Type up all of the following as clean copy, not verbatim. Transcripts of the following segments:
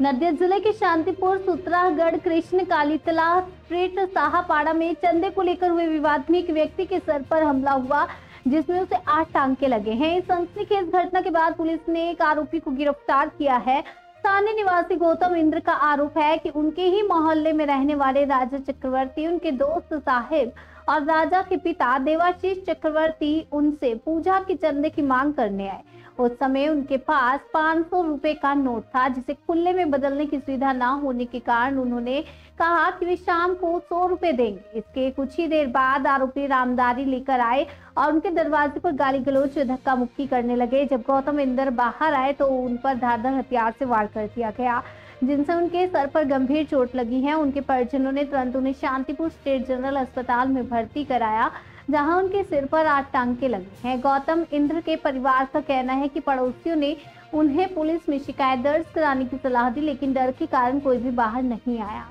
नदिया जिले के शांतिपुर सुतरागढ़ कृष्ण कालीतला स्ट्रीट साहापाड़ा में चंदे को लेकर हुए विवाद में एक व्यक्ति के सर पर हमला हुआ, जिसमें उसे 8 टांके लगे हैं। इस सनसनीखेज घटना के बाद पुलिस ने एक आरोपी को गिरफ्तार किया है। स्थानीय निवासी गौतम इंद्र का आरोप है कि उनके ही मोहल्ले में रहने वाले राजा चक्रवर्ती उनके दोस्त साहिब और राजा के पिता देवाशीष चक्रवर्ती उनसे पूजा के चंदे की मांग करने आए। उस समय उनके पास 500 रुपए का नोट था, जिसे खुले में बदलने की सुविधा न होने के कारण उन्होंने कहा कि वे शाम को 100 रुपए देंगे। इसके कुछ ही देर बाद आरोपी रामदारी लेकर आए और उनके दरवाजे पर गाली गलौज धक्का मुक्की करने लगे। जब गौतम इंद्र बाहर आए तो उन पर धारदार हथियार से वार कर दिया गया, जिनसे उनके सर पर गंभीर चोट लगी है। उनके परिजनों ने तुरंत उन्हें शांतिपुर स्टेट जनरल अस्पताल में भर्ती कराया, जहां उनके सिर पर 8 टांके लगे हैं। गौतम इंद्र के परिवार का कहना है कि पड़ोसियों ने उन्हें पुलिस में शिकायत दर्ज कराने की सलाह दी, लेकिन डर के कारण कोई भी बाहर नहीं आया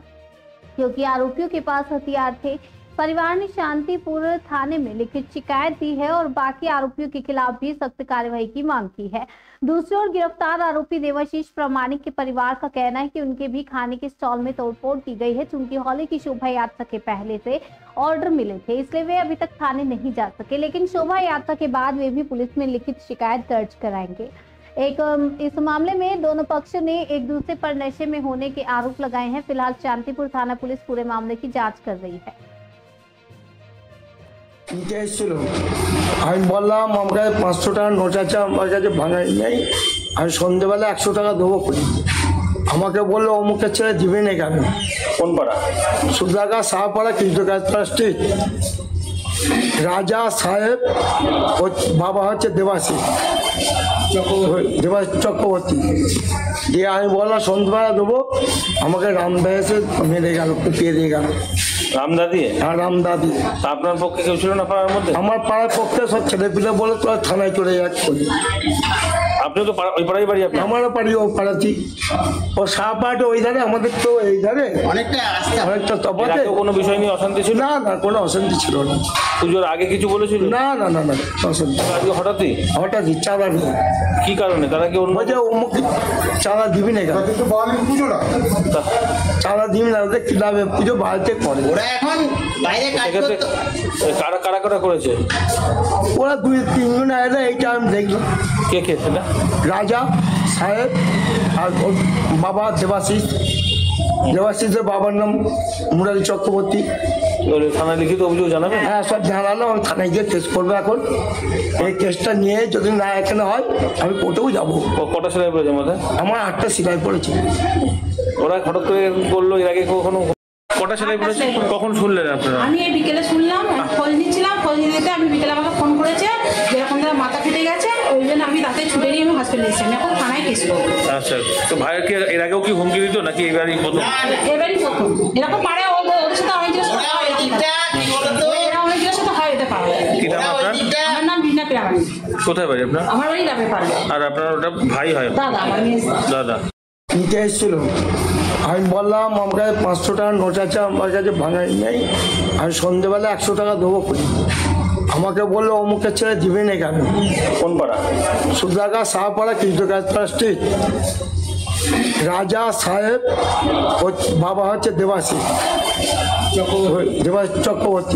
क्योंकि आरोपियों के पास हथियार थे। परिवार ने शांतिपुर थाने में लिखित शिकायत दी है और बाकी आरोपियों के खिलाफ भी सख्त कार्रवाई की मांग की है। दूसरी ओर गिरफ्तार आरोपी देवाशीष प्रामाणिक के परिवार का कहना है कि उनके भी खाने के स्टॉल में तोड़फोड़ की गई है, चूंकि होली की शोभा यात्रा के पहले से ऑर्डर मिले थे, इसलिए वे अभी तक थाने नहीं जा सके, लेकिन शोभा यात्रा के बाद वे भी पुलिस में लिखित शिकायत दर्ज कराएंगे। इस मामले में दोनों पक्ष ने एक दूसरे पर नशे में होने के आरोप लगाए हैं। फिलहाल शांतिपुर थाना पुलिस पूरे मामले की जांच कर रही है। আমি বললাম আমার কাছে 500 টাকা নোট আছে, আমার কাছে ভাঙাই নেই, আমি সন্ধ্যেবেলা 100 টাকা দেবো করি। আমাকে বললো অমুকের ছেলে দিবে না কেন? কোন পাড়া? সুদাগা সাহাপাড়া কৃষ্ণকালীতলা স্ট্রিট। রাজা সাহেব ও বাবা হচ্ছে দেবাশী চক্রবর্তী। দিয়ে আমি বললাম সন্ধ্যেবেলা দেবো, আমাকে রামদা এসে মেরে গেল, কুপিয়ে দিয়ে গেল। রামদা দিয়ে? হ্যাঁ, রামদা দিয়ে। আপনার পক্ষে কেউ ছিল না পাড়ার মধ্যে? আমার পাড়ার পক্ষে সব ছেলেপিলে বলে তোরা থানায় চলে যাচ্ছে। আপনি তো ওই পাড়াই বাড়ি? আমারও বাড়ি ও পাড়াচ্ছি, ও সাহাপাড়া ওই ধারে, আমাদের তো এই ধারে অনেকটা তফাতে। কোনো বিষয় নিয়ে অশান্তি ছিল? না না, কোনো অশান্তি ছিল না। পুজোর আগে কিছু বলেছিল? না না না না, অশান্তি। আজকে হঠাৎই চাঁদা নিয়ে। কি কারণে? তারা কি বলছে অমুক চাঁদা দিবি না কেন? চাঁদা দিবি না, ওদের ক্লাবে পুজো বাড়িতে করে। সেক্ষেত্রে কারা কারা কারা করেছে? ওরা 2-3 জন এলে, এইটা আমি দেখলাম। কে কে সেটা? রাজা সাহেব আর ওর বাবা দেবাশীষ। দেবাশীষের বাবার নাম মুরারি চক্রবর্তী। থানায় লিখিত অভিযোগ জানাবেন? হ্যাঁ, সব জানালাম। আমি থানায় গিয়ে কেস করবো এখন। এই কেসটা নিয়ে যদি না এখানে হয় আমি কোর্টেও যাবো। কটা সেলাই পড়েছে মাথায়? আমার 8টা সেলাই পড়েছে। ওরা হঠাৎ করে করলো, এর আগে কখনো? কটা সেলাই পড়েছে? কখন শুনলেন আপনারা? আমি এই বিকেলে শুনলাম, খোঁজ নিচ্ছিলাম। খোঁজ নিতে আমি বিকেলে আমাকে ফোন করেছে যেরকম তার মাথা ফেটে গেছে, ওই জন্য আমি রাতে ছুটে নিয়ে আমি হসপিটালে এসেছি। আমি এখন থানায় কেস করবো। আচ্ছা, তো ভাইয়ের কি এর আগেও কি হুমকি দিত নাকি এবারই প্রথম? এবারই প্রথম এরকম পারে। ওর সাথে অনেকজনের সাথে হয়, অনেকজনের সাথে হয়, এতে পারে। কি নাম আপনার? আমার নাম বিনা পেরাবানি। কোথায় বাড়ি আপনার? আমার বাড়ি যাবে পারে। আর আপনার ওটা ভাই হয়? দাদা, আমার মেয়ে দাদা। নিতে এসেছিল। আমি বললাম আমার কাছে 500 টাকা নোট আছে, আমার কাছে ভাঙাই নেই, আমি সন্ধ্যেবেলা 100 টাকা দেবো করি। আমাকে বললো অমুকের ছেলে দিবে না কেন? কোন পাড়া? সুদাগা সাহাপাড়া কৃষ্ণকালীতলা স্ট্রিট। রাজা সাহেব ও বাবা হচ্ছে দেবাশী চক্রবর্তী।